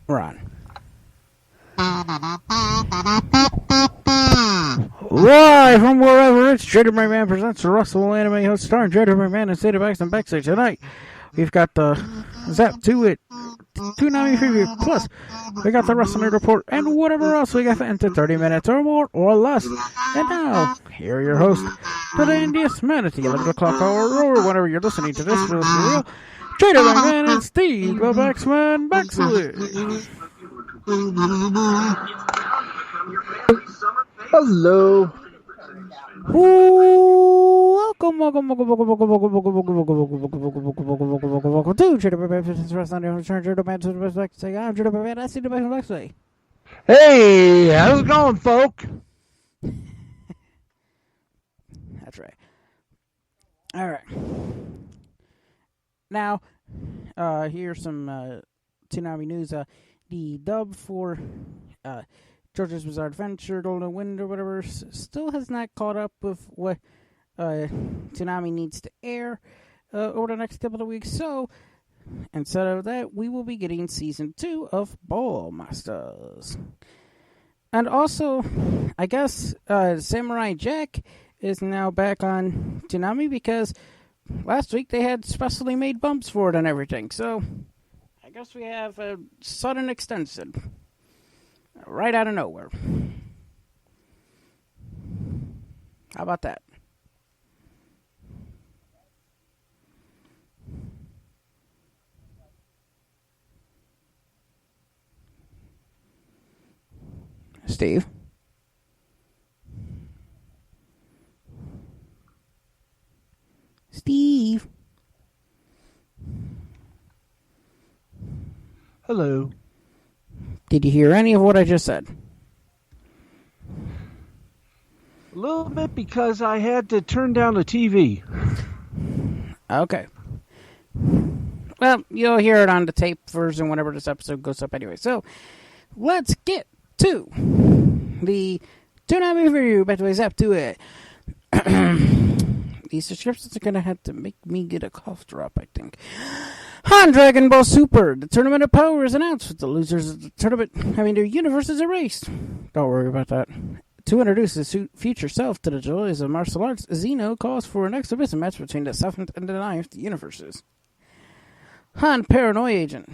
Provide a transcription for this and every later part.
We're on. Live from wherever it's Jada Man presents the Russell Anime Host starring Jada Man and State of X and Backstage. Tonight, we've got the Zap to It, Toonami Preview, plus we got the Wrestling Report and whatever else we got into 30 minutes or more or less. And now, here are your hosts, the dandiest man at the 11 o'clock hour or whenever you're listening to this for real, Jada Man and Steve, the Baxman Backstage. Hello. Welcome to Jada Business Wrestling. I'm Jada Man to the best say. I'm Jada Man. I see the best say. Hey, how's it going, folk? That's right. All right. Now, here's some Toonami news. The dub for George's Bizarre Adventure, Golden Wind, or whatever, still has not caught up with what Toonami needs to air over the next couple of weeks. So, instead of that, we will be getting Season 2 of Ball Masters. And also, I guess Samurai Jack is now back on Toonami because last week they had specially made bumps for it and everything. So, I guess we have a sudden extension. Right out of nowhere. How about that? Steve? Steve? Hello. Did you hear any of what I just said? A little bit because I had to turn down the TV. Okay. Well, you'll hear it on the tape version whenever this episode goes up anyway. So, let's get to the Toonami review. By the way, Zap to it. These subscriptions are going to have to make me get a cough drop, I think. On Dragon Ball Super, the Tournament of Power is announced with the losers of the tournament having their universes erased. Don't worry about that. To introduce his future self to the joys of martial arts, Zeno calls for an exhibition match between the 7th and the 9th universes. Han Paranoia Agent.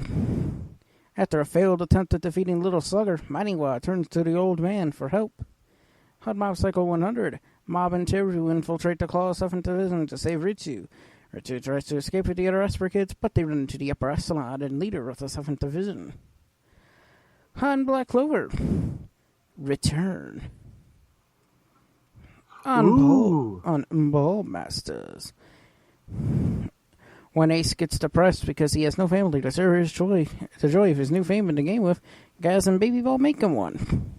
After a failed attempt at defeating Little Slugger, Maniwa turns to the old man for help. Han Mob Cycle 100. Mob and Teru infiltrate the Claw 7th Division to save Ritsu. Ritsu tries to escape with the other Esper kids, but they run into the upper echelon and leader of the 7th Division. Han Black Clover. Return. On Ball Masters. When Ace gets depressed because he has no family to share the joy of his new fame in the game with, Gaz and Baby Ball make him one.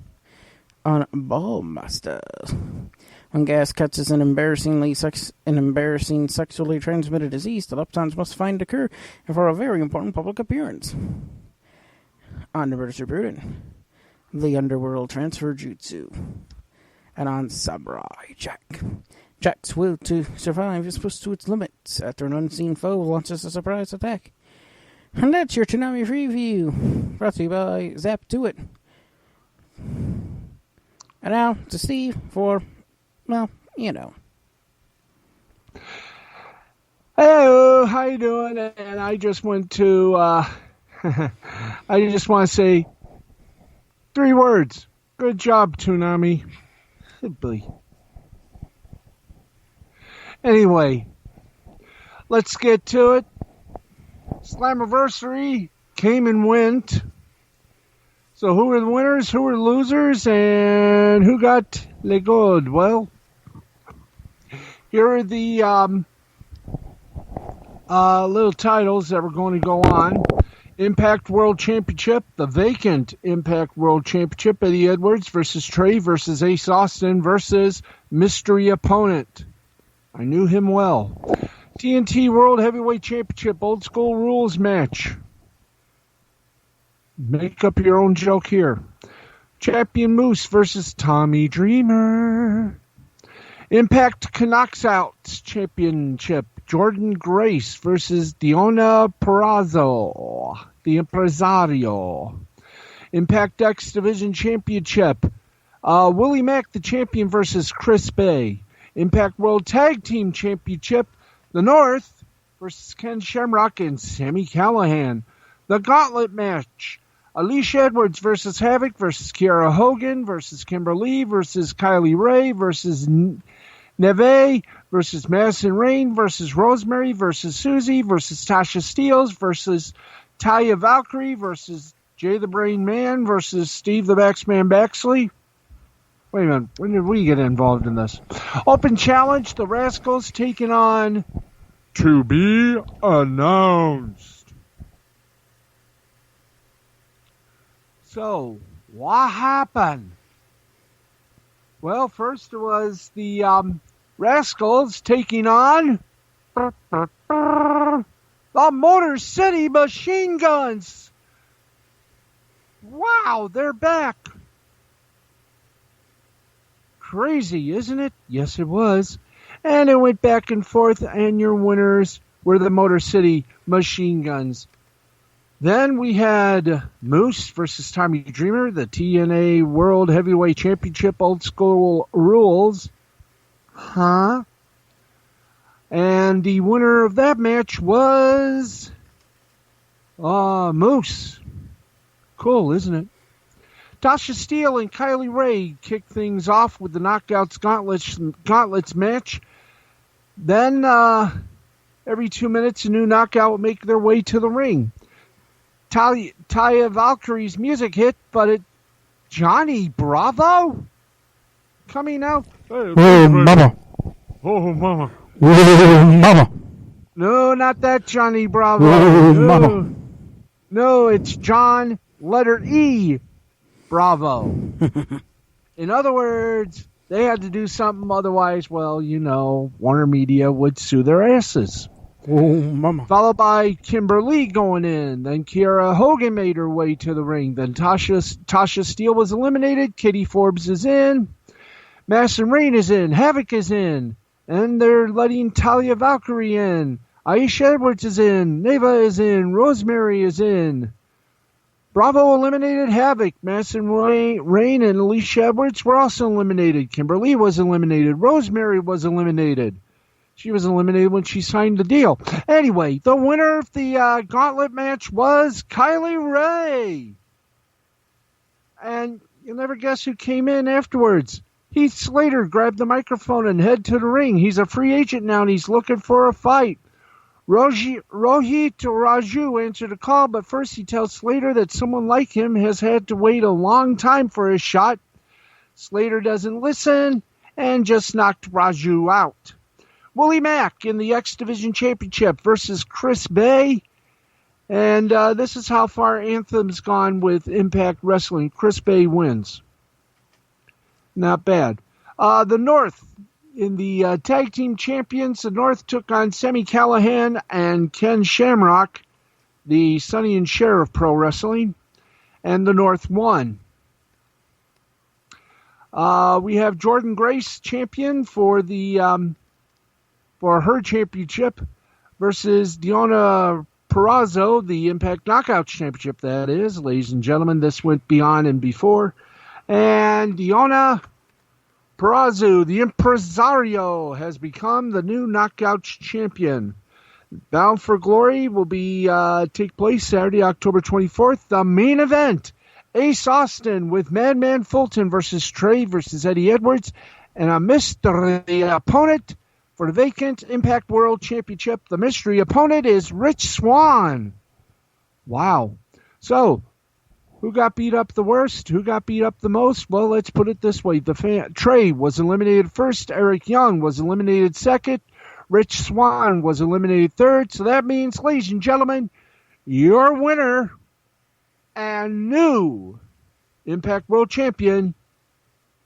On Ball Masters. When Gas catches an embarrassing sexually transmitted disease, the Leptons must find the cure for a very important public appearance. On the British Bruden, the Underworld Transfer Jutsu. And on Samurai Jack. Jack's will to survive is pushed to its limits after an unseen foe launches a surprise attack. And that's your Toonami review, brought to you by Zap To It. And now to Steve for... well, you know. Hey, how you doing? And I just went to, I just want to say 3 words. Good job, Toonami. Good boy. Anyway, let's get to it. Slammiversary came and went. So who are the winners, who are the losers, and who got le gold? Well, here are the little titles that were going to go on. Impact World Championship, the vacant Impact World Championship, Eddie Edwards versus Trey versus Ace Austin versus mystery opponent. I knew him well. TNT World Heavyweight Championship, old school rules match. Make up your own joke here. Champion Moose versus Tommy Dreamer. Impact Knocks Out Championship, Jordan Grace versus Diona Perazzo, the Impresario. Impact X Division Championship. Willie Mack, the champion, versus Chris Bay. Impact World Tag Team Championship. The North versus Ken Shamrock and Sami Callihan. The Gauntlet match. Alicia Edwards versus Havoc versus Kiera Hogan versus Kimberly versus Kylie Ray versus Neve versus Madison Rain versus Rosemary versus Susie versus Tasha Steeles versus Talia Valkyrie versus Jay the Brain Man versus Steve the Baxman Baxley. Wait a minute, when did we get involved in this? Open Challenge, the Rascals taking on To Be Announced. So, what happened? Well, first it was the Rascals taking on the Motor City Machine Guns. Wow, they're back. Crazy, isn't it? Yes, it was. And it went back and forth, and your winners were the Motor City Machine Guns. Then we had Moose versus Tommy Dreamer, the TNA World Heavyweight Championship Old School Rules. And the winner of that match was Moose. Cool, isn't it? Tasha Steele and Kylie Ray kicked things off with the Knockouts Gauntlets match. Then every 2 minutes, a new knockout would make their way to the ring. Talia Valkyrie's music hit, but Johnny Bravo coming out. Oh, mama. Oh, mama. Oh, mama. No, not that Johnny Bravo. Oh, mama. No, it's John letter E Bravo. In other words, they had to do something, otherwise, well, Warner Media would sue their asses. Oh, mama. Followed by Kimberly going in. Then Kiera Hogan made her way to the ring. Then Tasha Steele was eliminated. Katie Forbes is in. Madison Rain is in. Havoc is in. And they're letting Talia Valkyrie in. Aisha Edwards is in. Neva is in. Rosemary is in. Bravo eliminated Havoc. Madison Rain and Alicia Edwards were also eliminated. Kimberly was eliminated. Rosemary was eliminated. She was eliminated when she signed the deal. Anyway, the winner of the gauntlet match was Kylie Ray. And you'll never guess who came in afterwards. Heath Slater grabbed the microphone and headed to the ring. He's a free agent now, and he's looking for a fight. Rohit Raju answered the call, but first he tells Slater that someone like him has had to wait a long time for his shot. Slater doesn't listen and just knocked Raju out. Willie Mack in the X Division Championship versus Chris Bay. And this is how far Anthem's gone with Impact Wrestling. Chris Bay wins. Not bad. The North in the Tag Team Champions. The North took on Sami Callihan and Ken Shamrock, the Sonny and Cher of Pro Wrestling. And the North won. We have Jordan Grace champion for the... for her championship versus Deonna Purrazzo, the Impact Knockouts Championship, that is. Ladies and gentlemen, this went beyond and before. And Deonna Purrazzo, the impresario, has become the new Knockouts Champion. Bound for Glory will take place Saturday, October 24th. The main event, Ace Austin with Madman Fulton versus Trey versus Eddie Edwards. And a mystery opponent for the vacant Impact World Championship. The mystery opponent is Rich Swann. Wow. So, who got beat up the worst? Who got beat up the most? Well, let's put it this way. Trey was eliminated first. Eric Young was eliminated second. Rich Swann was eliminated third. So that means, ladies and gentlemen, your winner and new Impact World Champion,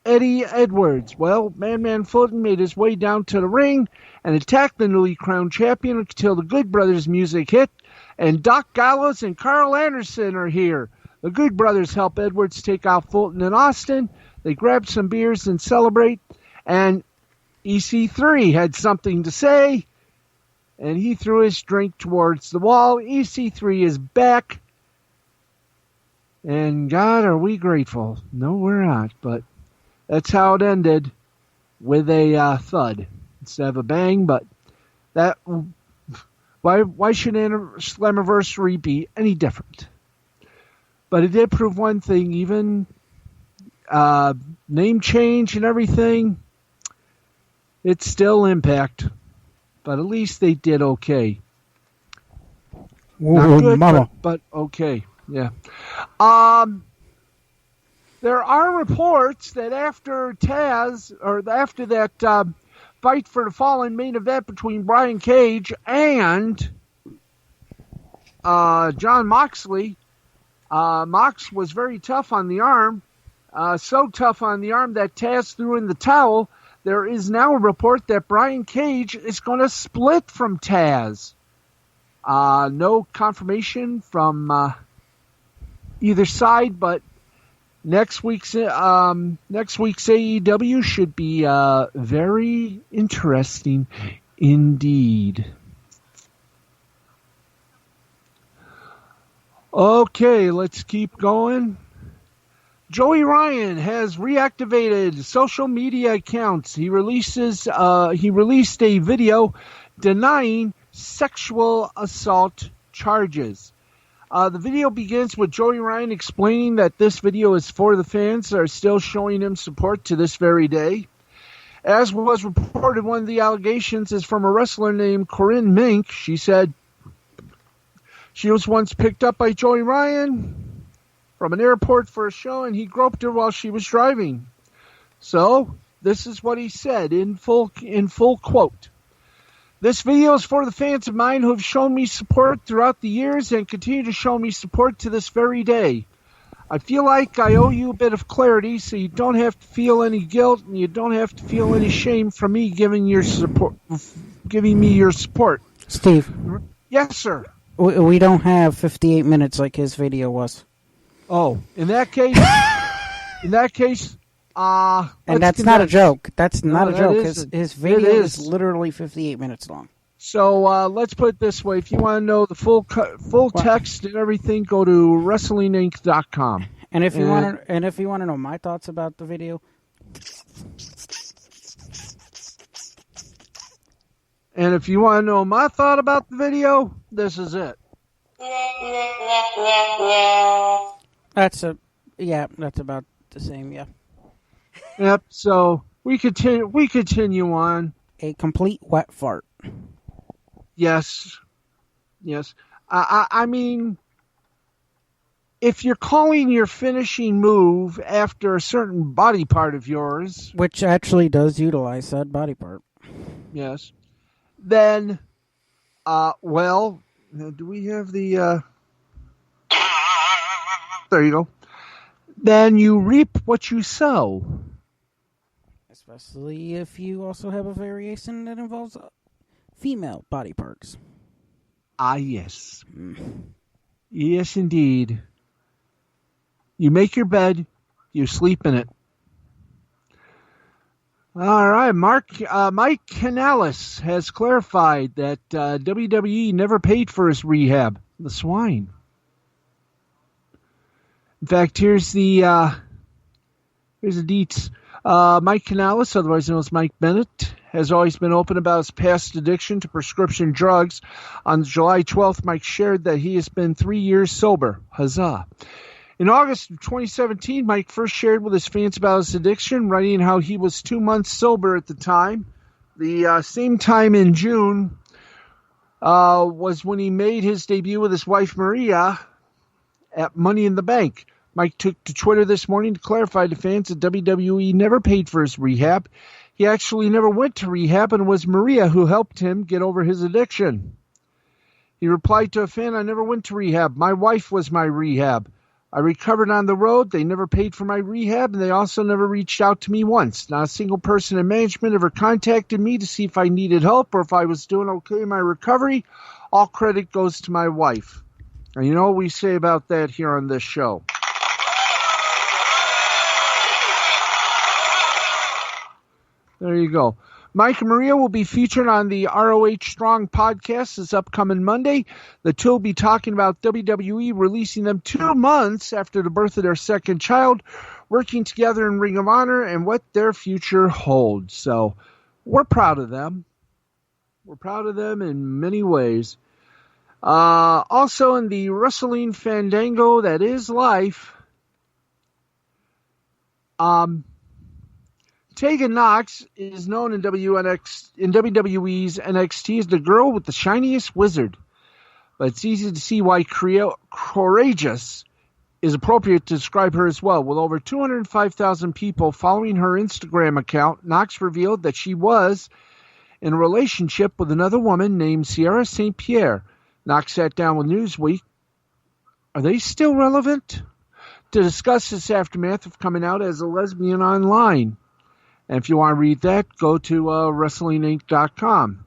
Eddie Edwards. Well, Madman Fulton made his way down to the ring and attacked the newly crowned champion until the Good Brothers music hit, and Doc Gallows and Carl Anderson are here. The Good Brothers help Edwards take out Fulton and Austin. They grab some beers and celebrate, and EC3 had something to say, and he threw his drink towards the wall. EC3 is back, And God, are we grateful? No, we're not. But that's how it ended, with a thud instead of a bang. But that why should Slammiversary be any different? But it did prove one thing: even name change and everything, it's still Impact. But at least they did okay. Not good, Mama. but okay. Yeah. There are reports that after Taz, or after that Fight for the Fallen main event between Brian Cage and John Moxley, Mox was very tough on the arm, so tough on the arm that Taz threw in the towel. There is now a report that Brian Cage is going to split from Taz. No confirmation from either side, but next week's AEW should be very interesting indeed. Okay, let's keep going. Joey Ryan has reactivated social media accounts. He released a video denying sexual assault charges. The video begins with Joey Ryan explaining that this video is for the fans that are still showing him support to this very day. As was reported, one of the allegations is from a wrestler named Corinne Mink. She said she was once picked up by Joey Ryan from an airport for a show, and he groped her while she was driving. So, this is what he said in full quote. This video is for the fans of mine who have shown me support throughout the years and continue to show me support to this very day. I feel like I owe you a bit of clarity, so you don't have to feel any guilt and you don't have to feel any shame for me giving me your support. Steve. Yes, sir. We don't have 58 minutes like his video was. Oh, in that case, and that's not a joke. That's not a joke. His video is literally 58 minutes long. So let's put it this way: if you want to know the full text and everything, go to WrestlingInc.com. And if you want to know my thoughts about the video, and if you want to know my thought about the video, this is it. That's about the same, yeah. Yep, so we continue on. A complete wet fart. Yes. I mean, if you're calling your finishing move after a certain body part of yours, which actually does utilize that body part. Yes. Then, well, do we have the, there you go. Then you reap what you sow. Especially if you also have a variation that involves female body parts. Ah, yes. Yes, indeed. You make your bed, you sleep in it. All right, Mike Canales has clarified that WWE never paid for his rehab. The swine. In fact, here's the deets. Mike Canales, otherwise known as Mike Bennett, has always been open about his past addiction to prescription drugs. On July 12th, Mike shared that he has been 3 years sober. Huzzah. In August of 2017, Mike first shared with his fans about his addiction, writing how he was 2 months sober at the time. The same time in June was when he made his debut with his wife Maria at Money in the Bank. Mike took to Twitter this morning to clarify to fans that WWE never paid for his rehab. He actually never went to rehab, and it was Maria who helped him get over his addiction. He replied to a fan, "I never went to rehab. My wife was my rehab. I recovered on the road. They never paid for my rehab, and they also never reached out to me once. Not a single person in management ever contacted me to see if I needed help or if I was doing okay in my recovery. All credit goes to my wife." And you know what we say about that here on this show. There you go. Mike and Maria will be featured on the ROH Strong podcast this upcoming Monday. The two will be talking about WWE releasing them 2 months after the birth of their second child, working together in Ring of Honor, and what their future holds. So we're proud of them. We're proud of them in many ways. Also in the wrestling fandango that is life, Tegan Knox is known in WWE's NXT as the girl with the shiniest wizard. But it's easy to see why courageous is appropriate to describe her as well. With over 205,000 people following her Instagram account, Knox revealed that she was in a relationship with another woman named Sierra St. Pierre. Knox sat down with Newsweek. Are they still relevant? To discuss this aftermath of coming out as a lesbian online. And if you want to read that, go to WrestlingInc.com.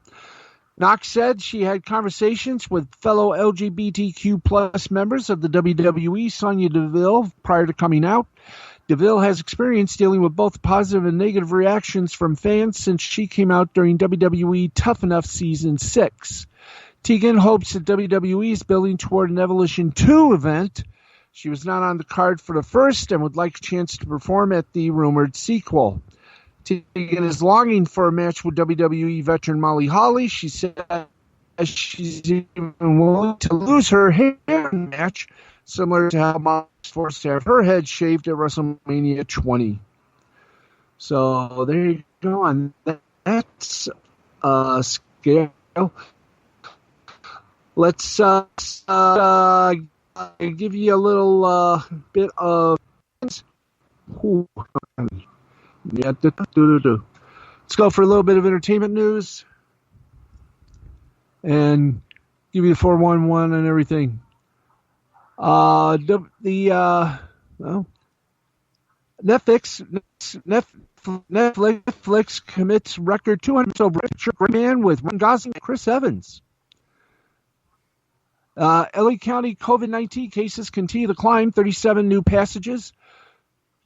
Knox said she had conversations with fellow LGBTQ plus members of the WWE, Sonya Deville, prior to coming out. Deville has experience dealing with both positive and negative reactions from fans since she came out during WWE Tough Enough Season 6. Tegan hopes that WWE is building toward an Evolution 2 event. She was not on the card for the first and would like a chance to perform at the rumored sequel. Tegan is longing for a match with WWE veteran Molly Holly. She said she's even willing to lose her hair in a match, similar to how Molly was forced to have her head shaved at WrestleMania 20. So there you go. And that's scale. Let's give you a little bit of. Let's go for a little bit of entertainment news and give you the 411 and everything. Netflix commits record 200 over Richard Man with Ryan Gosling and Chris Evans. LA County COVID-19 cases continue to climb, 37 new passages,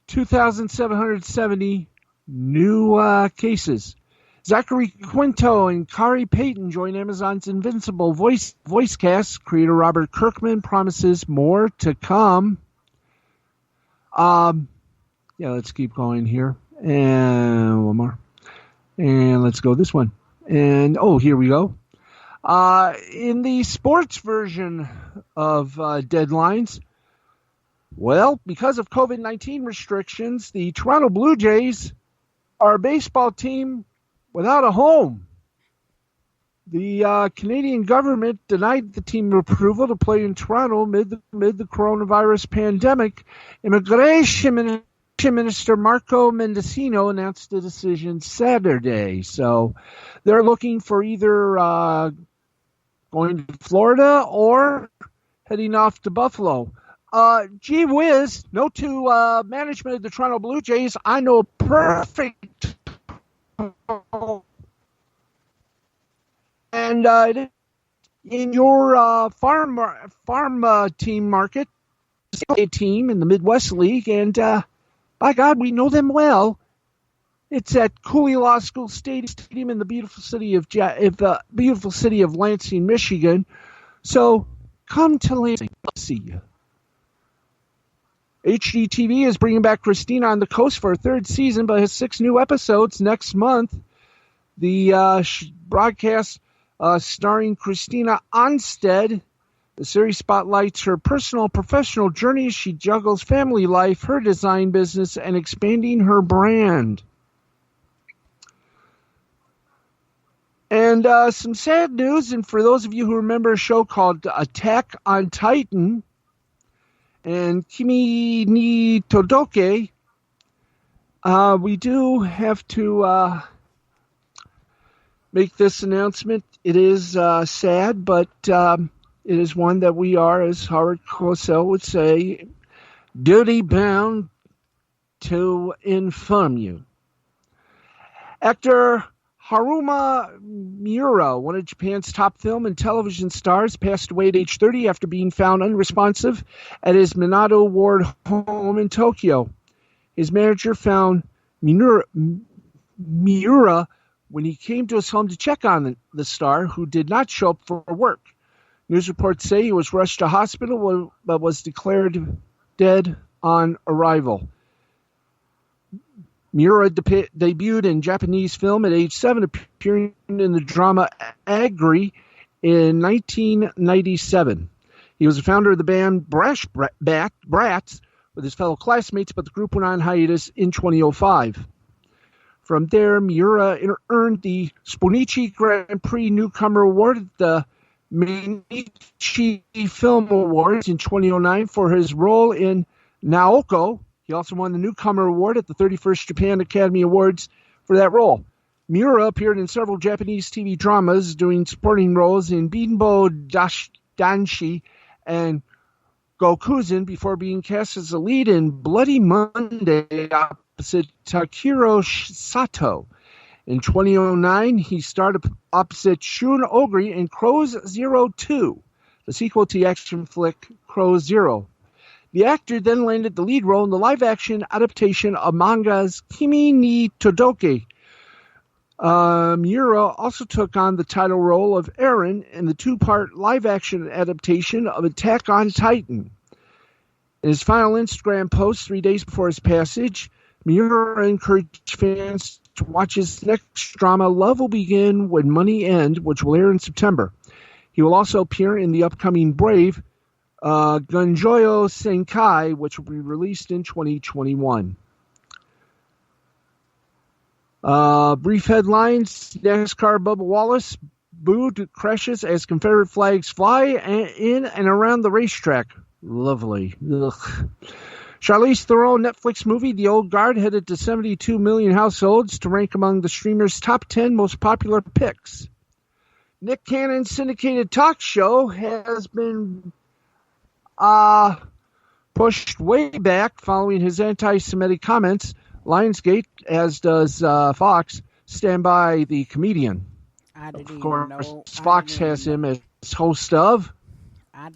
2,770 new cases. Zachary Quinto and Kari Payton join Amazon's Invincible voice cast. Creator Robert Kirkman promises more to come. Let's keep going here. And one more. And let's go this one. And, here we go. In the sports version of Deadlines, well, because of COVID-19 restrictions, the Toronto Blue Jays are a baseball team without a home. The Canadian government denied the team approval to play in Toronto amid the coronavirus pandemic. Immigration Minister Marco Mendocino announced the decision Saturday. So they're looking for either going to Florida or heading off to Buffalo. Gee whiz, note to management of the Toronto Blue Jays, I know perfect. And in your farm team market, a team in the Midwest League, and by God, we know them well. It's at Cooley Law School Stadium in the beautiful city of Lansing, Michigan. So come to Lansing. Let's see you. HGTV is bringing back Christina on the Coast for a third season, but has 6 new episodes next month. The broadcast starring Christina Onstead. The series spotlights her personal and professional journey as she juggles family life, her design business, and expanding her brand. And some sad news, and for those of you who remember a show called Attack on Titan, and Kimi ni Todoke, we do have to make this announcement. It is sad, but it is one that we are, as Howard Cosell would say, duty-bound to inform you. Actor Haruma Miura, one of Japan's top film and television stars, passed away at age 30 after being found unresponsive at his Minato Ward home in Tokyo. His manager found Miura when he came to his home to check on the star, who did not show up for work. News reports say he was rushed to hospital but was declared dead on arrival. Miura debuted in Japanese film at age 7, appearing in the drama Agri in 1997. He was the founder of the band Brats with his fellow classmates, but the group went on hiatus in 2005. From there, Miura earned the Sponichi Grand Prix Newcomer Award at the Mainichi Film Awards in 2009 for his role in Naoko. He also won the Newcomer Award at the 31st Japan Academy Awards for that role. Miura appeared in several Japanese TV dramas, doing supporting roles in Binbo Danshi and Gokuzan before being cast as the lead in Bloody Monday opposite Takiro Sato. In 2009, he starred opposite Shun Ogre in Crows Zero 2, the sequel to the action flick Crows Zero. The actor then landed the lead role in the live-action adaptation of manga's Kimi ni Todoke. Miura also took on the title role of Eren in the 2-part live-action adaptation of Attack on Titan. In his final Instagram post 3 days before his passage, Miura encouraged fans to watch his next drama, Love Will Begin When Money Ends, which will air in September. He will also appear in the upcoming Brave Gunjoyo Senkai, which will be released in 2021. Brief headlines. NASCAR Bubba Wallace booed crashes as Confederate flags fly in and around the racetrack. Lovely. Ugh. Charlize Theron Netflix movie The Old Guard headed to 72 million households to rank among the streamer's top 10 most popular picks. Nick Cannon's syndicated talk show has been pushed way back following his anti-Semitic comments. Lionsgate, as does Fox, stand by the comedian. Of course, Fox has him as host of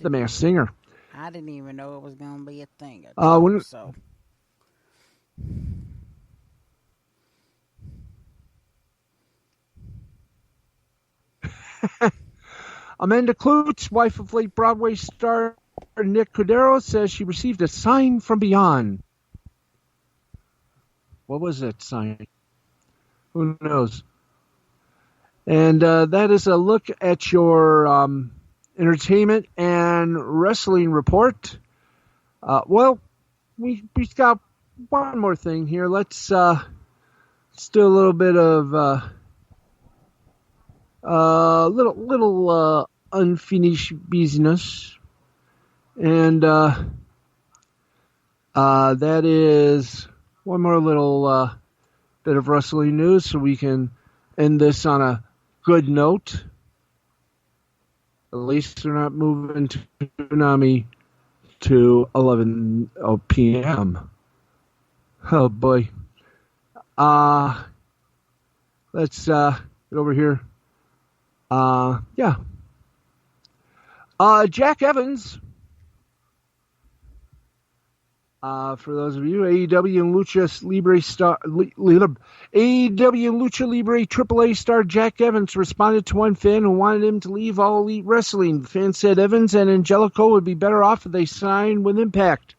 The Masked Singer. I didn't even know it was going to be a thing. So. Amanda Klutz, wife of late Broadway star Nick Cordero, says she received a sign from beyond. What was that sign? Who knows? And that is a look at your entertainment and wrestling report. We've got one more thing here. Let's do a little bit of little unfinished business, and that is one more little bit of wrestling news, so we can end this on a good note. At least they're not moving to Tsunami to 11 p.m. Oh boy. Let's get over here. Jack Evans. For those of you, AEW and Lucha Libre AAA star Jack Evans responded to one fan who wanted him to leave All Elite Wrestling. The fan said Evans and Angelico would be better off if they signed with Impact.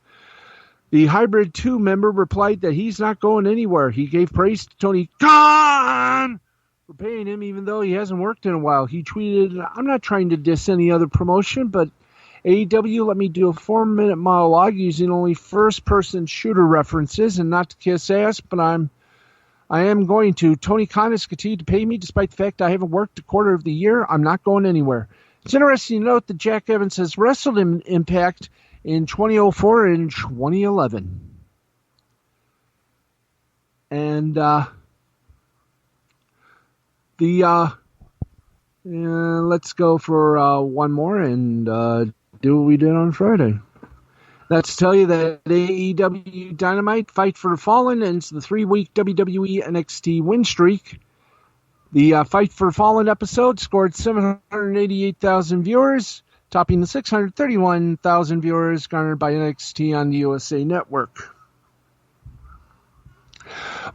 The Hybrid 2 member replied that he's not going anywhere. He gave praise to Tony Khan for paying him, even though he hasn't worked in a while. He tweeted, "I'm not trying to diss any other promotion, but AEW let me do a 4-minute monologue using only first-person shooter references and not to kiss ass, but I am going to. Tony Khan has continued to pay me despite the fact I haven't worked a quarter of the year. I'm not going anywhere." It's interesting to note that Jack Evans has wrestled in Impact in 2004 and 2011. And let's go for one more and do what we did on Friday. Let's tell you that AEW Dynamite Fight for the Fallen ends the 3-week WWE NXT win streak. The Fight for the Fallen episode scored 788,000 viewers, topping the 631,000 viewers garnered by NXT on the USA Network.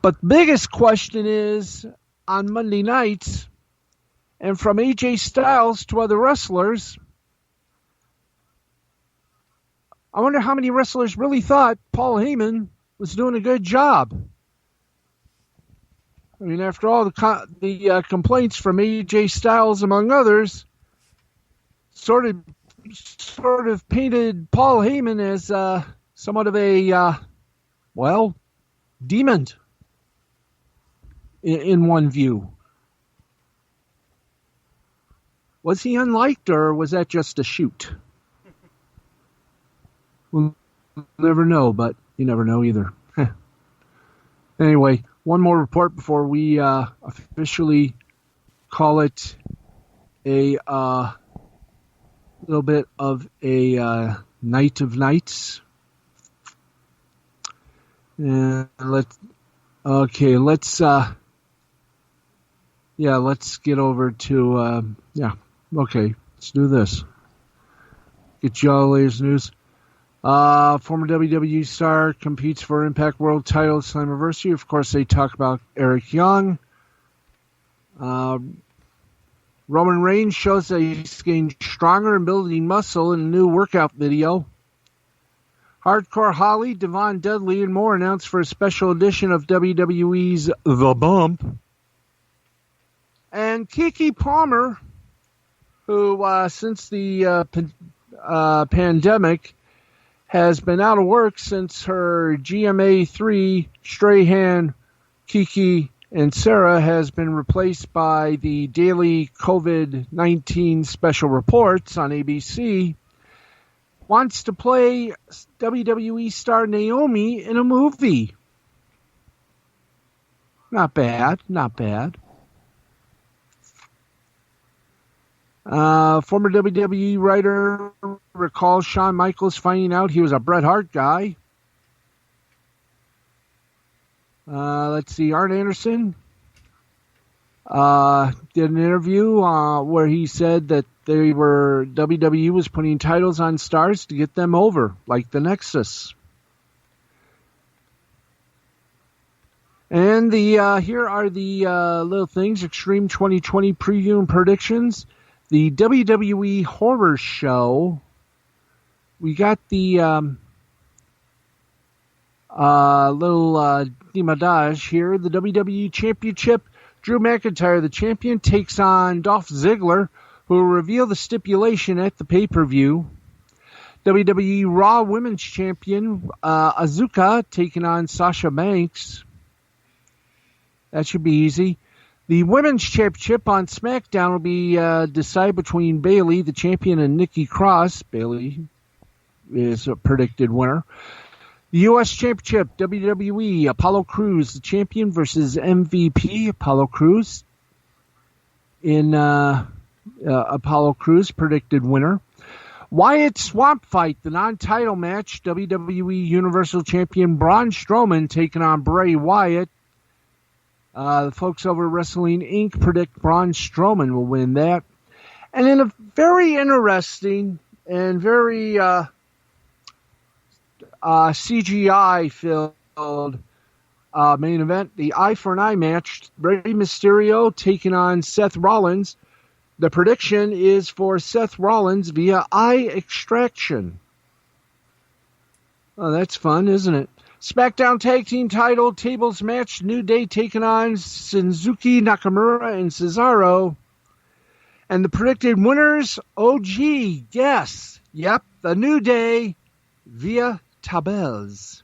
But the biggest question is, on Monday nights, and from AJ Styles to other wrestlers, I wonder how many wrestlers really thought Paul Heyman was doing a good job. I mean, after all the complaints from AJ Styles, among others, sort of painted Paul Heyman as somewhat of a demon in one view. Was he unliked, or was that just a shoot? We'll never know, but you never know either. Anyway, one more report before we officially call it a little bit of a night of nights. And let's get over to let's do this. Get you all the latest news. Former WWE star competes for Impact World title at Slammiversary. Of course, they talk about Eric Young. Roman Reigns shows that he's getting stronger and building muscle in a new workout video. Hardcore Holly, Devon Dudley, and more announced for a special edition of WWE's The Bump. And Keke Palmer, who since the pandemic has been out of work since her GMA3 Strahan, Kiki, and Sarah has been replaced by the daily COVID-19 special reports on ABC, wants to play WWE star Naomi in a movie. Not bad. Former WWE writer recalls Shawn Michaels finding out he was a Bret Hart guy. Let's see, Arn Anderson did an interview where he said that WWE was putting titles on stars to get them over, like the Nexus. And here are the little things, Extreme 2020 preview and predictions. The WWE Horror Show. We got the little demadage here. The WWE Championship. Drew McIntyre, the champion, takes on Dolph Ziggler, who will reveal the stipulation at the pay-per-view. WWE Raw Women's Champion Asuka taking on Sasha Banks. That should be easy. The Women's Championship on SmackDown will be decided between Bayley, the champion, and Nikki Cross. Bayley is a predicted winner. The U.S. Championship, WWE, Apollo Crews, the champion, versus MVP, Apollo Crews. In Apollo Crews, predicted winner. Wyatt Swamp Fight, the non-title match, WWE Universal Champion Braun Strowman taking on Bray Wyatt. The folks over at Wrestling Inc. predict Braun Strowman will win that. And in a very interesting and very CGI-filled main event, the Eye for an Eye match, Rey Mysterio taking on Seth Rollins. The prediction is for Seth Rollins via eye extraction. Oh, that's fun, isn't it? SmackDown Tag Team title tables match, New Day taking on Shinsuke Nakamura and Cesaro. And the predicted winners, guess. Yep, the New Day via tables.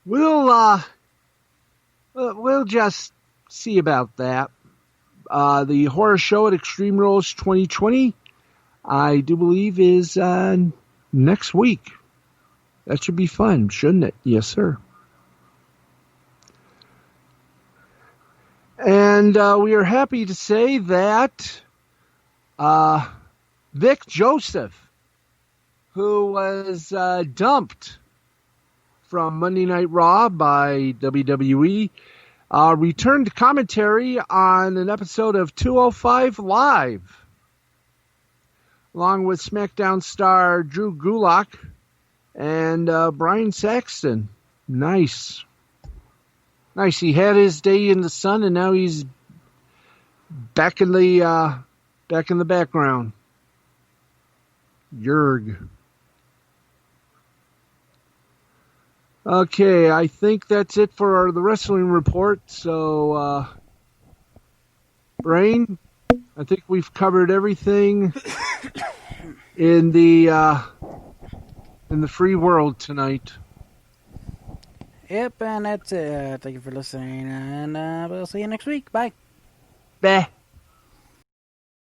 We'll just see about that. The horror show at Extreme Rules 2020, I do believe, is next week. That should be fun, shouldn't it? Yes, sir. And we are happy to say that Vic Joseph, who was dumped from Monday Night Raw by WWE, returned to commentary on an episode of 205 Live, along with SmackDown star Drew Gulak and Brian Saxton. Nice. Nice. He had his day in the sun, and now he's back in the background. Yerg. Okay, I think that's it for the wrestling report. So, Brain, I think we've covered everything in the free world tonight. Yep, and that's it. Thank you for listening, and we'll see you next week. Bye. Bye.